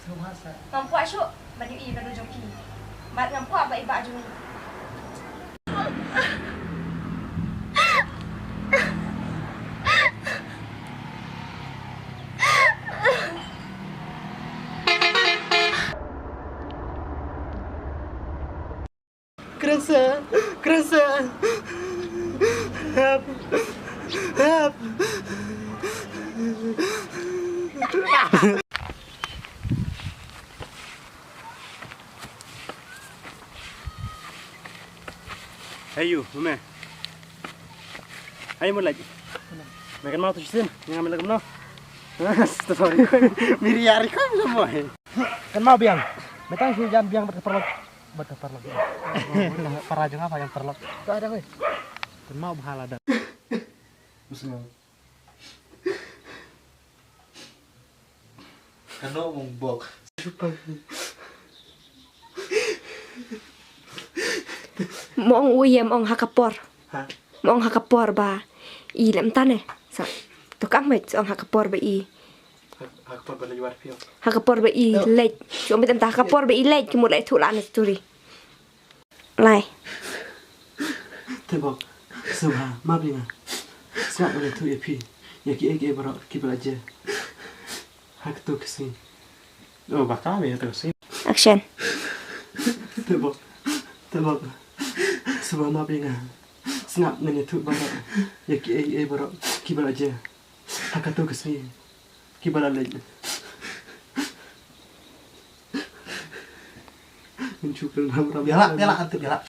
Ngampuak syuk, bagi i pada joki. Mat ngampuak bak ibak juni. Kerasa. Help. Ayo, mama. Ayo mulai. Makan mau tuh sini, ngambil lagi no. Sorry, miriari kau semua. Kan mau biang. Metang sih jam biang berkeperlok. Para aja apa yang perlok. Tuh ada weh. Kan mau bahala ada. Musnah. Kano mong bok. Mong uyam ong hakapor. Ha? Mong hakapor ba. I lem tane. Sa. Tukang met ong hakapor ba i. Hakapor bala juar pio. Hakapor ba i lej. Cuma betam tak hakapor ba i lej ke mulai tulan sturi. Lai. Tebok. Subha, mablinga. Swat boleh tu epi. Ya ki barak ki belajar. Hak tu kesini. Oh, bakal ya terus. Action. Tebok. Subha mablinga. Snap nanya tu barak. Ya ki barak ki belajar. Hak tu kesini. Ki belajar. Mencukup dalam Biala, antu biala.